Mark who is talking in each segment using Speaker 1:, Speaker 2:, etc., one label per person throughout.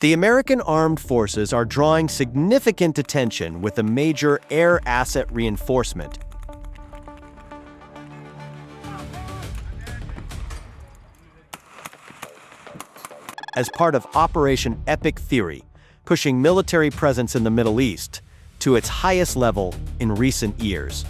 Speaker 1: The American armed forces are drawing significant attention with a major air asset reinforcement. As part of Operation Epic Theory, pushing military presence in the Middle East to its highest level in recent years.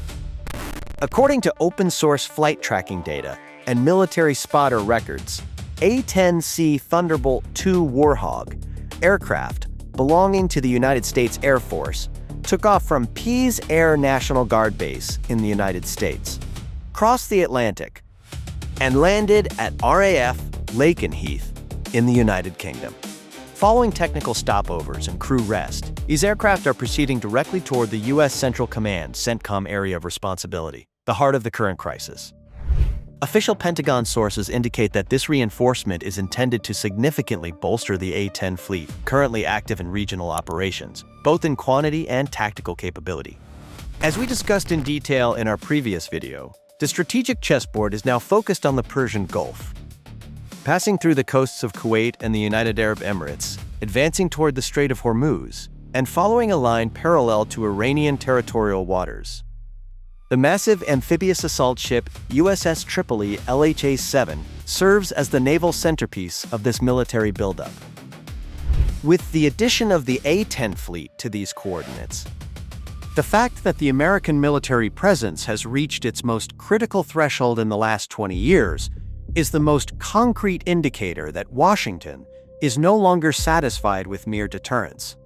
Speaker 1: According to open-source flight tracking data and military spotter records, A-10 Thunderbolt II Warthog aircraft belonging to the United States Air Force took off from Pease Air National Guard Base in the United States, crossed the Atlantic, and landed at RAF Lakenheath in the United Kingdom. Following technical stopovers and crew rest, these aircraft are proceeding directly toward the U.S. Central Command CENTCOM area of responsibility, the heart of the current crisis. Official Pentagon sources indicate that this reinforcement is intended to significantly bolster the A-10 fleet, currently active in regional operations, both in quantity and tactical capability. As we discussed in detail in our previous video, the strategic chessboard is now focused on the Persian Gulf, passing through the coasts of Kuwait and the United Arab Emirates, advancing toward the Strait of Hormuz, and following a line parallel to Iranian territorial waters. The massive amphibious assault ship USS Tripoli LHA-7 serves as the naval centerpiece of this military buildup. With the addition of the A-10 fleet to these coordinates, the fact that the American military presence has reached its most critical threshold in the last 20 years is the most concrete indicator that Washington is no longer satisfied with mere deterrence.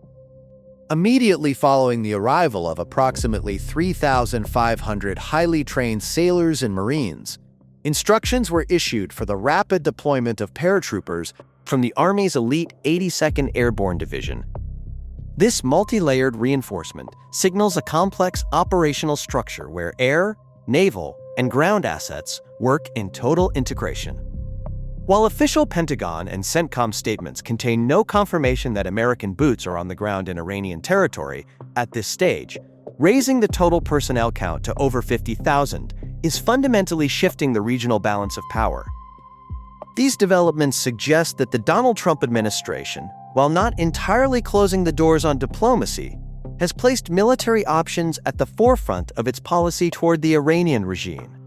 Speaker 1: Immediately following the arrival of approximately 3,500 highly trained sailors and Marines, instructions were issued for the rapid deployment of paratroopers from the Army's elite 82nd Airborne Division. This multi-layered reinforcement signals a complex operational structure where air, naval, and ground assets work in total integration. While official Pentagon and CENTCOM statements contain no confirmation that American boots are on the ground in Iranian territory at this stage, raising the total personnel count to over 50,000 is fundamentally shifting the regional balance of power. These developments suggest that the Donald Trump administration, while not entirely closing the doors on diplomacy, has placed military options at the forefront of its policy toward the Iranian regime.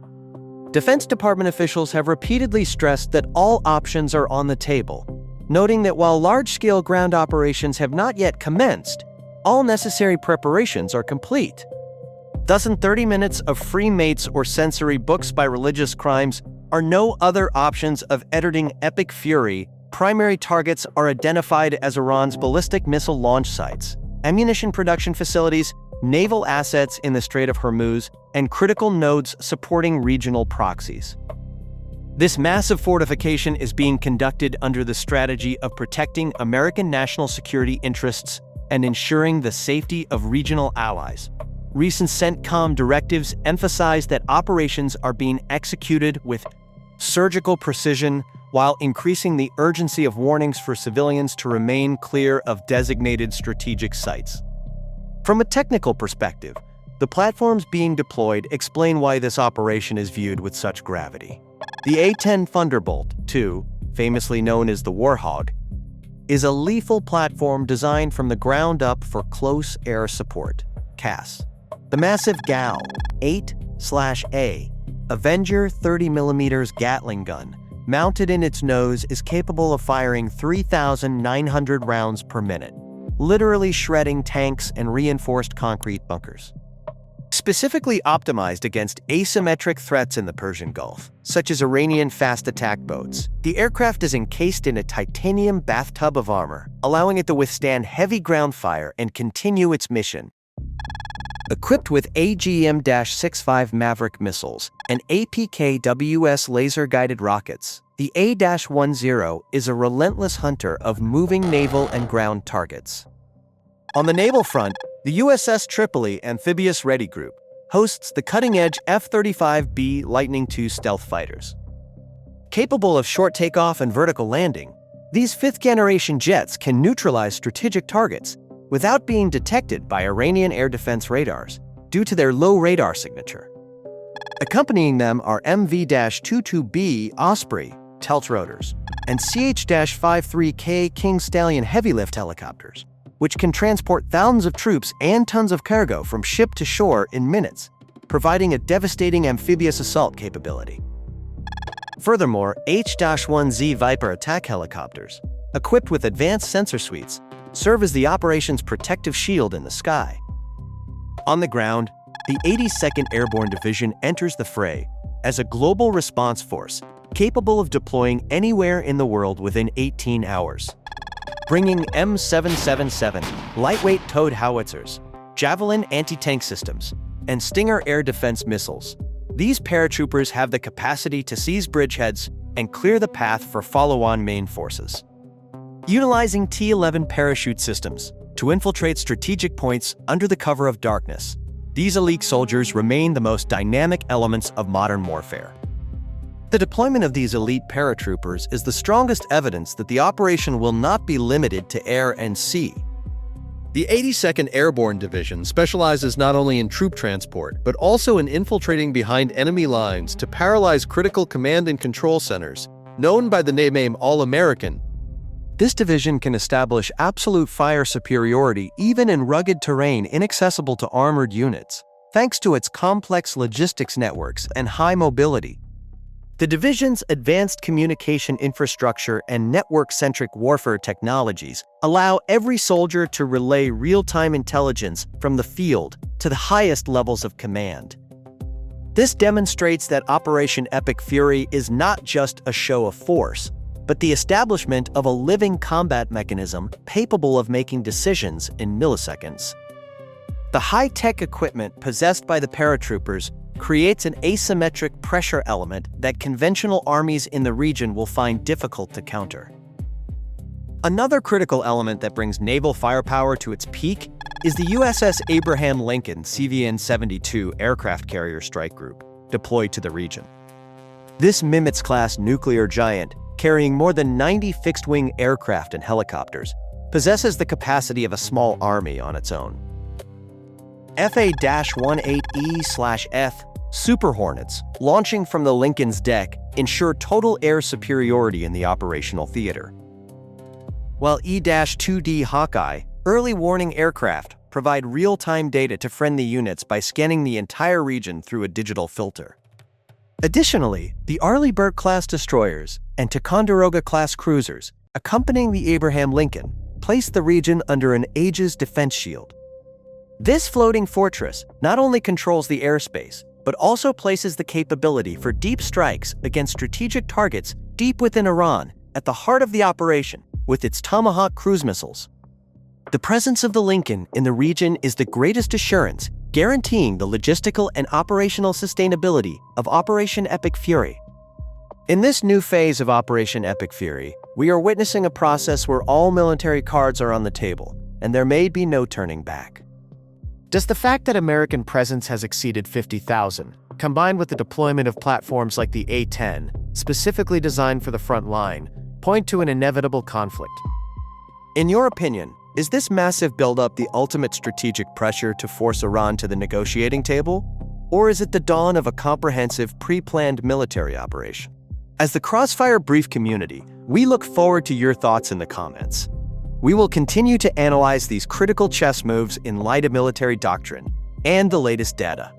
Speaker 1: Defense Department officials have repeatedly stressed that all options are on the table, noting that while large-scale ground operations have not yet commenced, all necessary preparations are complete. Thus, in 30 minutes of free mates or sensory books by religious crimes are no other options of editing epic fury. Primary targets are identified as Iran's ballistic missile launch sites, ammunition production facilities, naval assets in the Strait of Hormuz, and critical nodes supporting regional proxies. This massive fortification is being conducted under the strategy of protecting American national security interests and ensuring the safety of regional allies. Recent CENTCOM directives emphasize that operations are being executed with surgical precision while increasing the urgency of warnings for civilians to remain clear of designated strategic sites. From a technical perspective, the platforms being deployed explain why this operation is viewed with such gravity. The A-10 Thunderbolt II, famously known as the Warthog, is a lethal platform designed from the ground up for close air support, CAS. The massive GAU 8/A Avenger 30mm Gatling gun, mounted in its nose, is capable of firing 3,900 rounds per minute, literally shredding tanks and reinforced concrete bunkers. Specifically optimized against asymmetric threats in the Persian Gulf, such as Iranian fast attack boats, the aircraft is encased in a titanium bathtub of armor, allowing it to withstand heavy ground fire and continue its mission. Equipped with AGM-65 Maverick missiles and APKWS laser-guided rockets, the A-10 is a relentless hunter of moving naval and ground targets. On the naval front, the USS Tripoli Amphibious Ready Group hosts the cutting-edge F-35B Lightning II stealth fighters. Capable of short takeoff and vertical landing, these fifth-generation jets can neutralize strategic targets without being detected by Iranian air defense radars due to their low radar signature. Accompanying them are MV-22B Osprey, Teltrotors, and CH-53K King Stallion heavy lift helicopters, which can transport thousands of troops and tons of cargo from ship to shore in minutes, providing a devastating amphibious assault capability. Furthermore, H-1Z Viper attack helicopters, equipped with advanced sensor suites, serve as the operation's protective shield in the sky. On the ground, the 82nd Airborne Division enters the fray as a global response force capable of deploying anywhere in the world within 18 hours. Bringing M777 lightweight towed howitzers, Javelin anti-tank systems, and Stinger air defense missiles, these paratroopers have the capacity to seize bridgeheads and clear the path for follow-on main forces. Utilizing T-11 parachute systems to infiltrate strategic points under the cover of darkness, these elite soldiers remain the most dynamic elements of modern warfare. The deployment of these elite paratroopers is the strongest evidence that the operation will not be limited to air and sea. The 82nd Airborne Division specializes not only in troop transport, but also in infiltrating behind enemy lines to paralyze critical command and control centers, known by the nickname All-American. This division can establish absolute fire superiority even in rugged terrain inaccessible to armored units, thanks to its complex logistics networks and high mobility. The division's advanced communication infrastructure and network-centric warfare technologies allow every soldier to relay real-time intelligence from the field to the highest levels of command. This demonstrates that Operation Epic Fury is not just a show of force, but the establishment of a living combat mechanism capable of making decisions in milliseconds. The high-tech equipment possessed by the paratroopers creates an asymmetric pressure element that conventional armies in the region will find difficult to counter. Another critical element that brings naval firepower to its peak is the USS Abraham Lincoln CVN-72 aircraft carrier strike group, deployed to the region. This Nimitz-class nuclear giant, carrying more than 90 fixed-wing aircraft and helicopters, possesses the capacity of a small army on its own. FA-18E/F Super Hornets, launching from the Lincoln's deck, ensure total air superiority in the operational theater. While E-2D Hawkeye, early warning aircraft, provide real-time data to friendly units by scanning the entire region through a digital filter. Additionally, the Arleigh Burke-class destroyers and Ticonderoga-class cruisers, accompanying the Abraham Lincoln, place the region under an Aegis defense shield. This floating fortress not only controls the airspace, but also places the capability for deep strikes against strategic targets deep within Iran at the heart of the operation with its Tomahawk cruise missiles. The presence of the Lincoln in the region is the greatest assurance, guaranteeing the logistical and operational sustainability of Operation Epic Fury. In this new phase of Operation Epic Fury, we are witnessing a process where all military cards are on the table, and there may be no turning back. Does the fact that American presence has exceeded 50,000, combined with the deployment of platforms like the A-10, specifically designed for the front line, point to an inevitable conflict? In your opinion, is this massive buildup the ultimate strategic pressure to force Iran to the negotiating table? Or is it the dawn of a comprehensive, pre-planned military operation? As the Crossfire Brief community, we look forward to your thoughts in the comments. We will continue to analyze these critical chess moves in light of military doctrine and the latest data.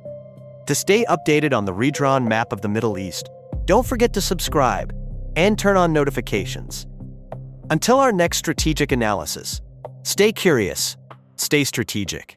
Speaker 1: To stay updated on the redrawn map of the Middle East, don't forget to subscribe and turn on notifications. Until our next strategic analysis, stay curious, stay strategic.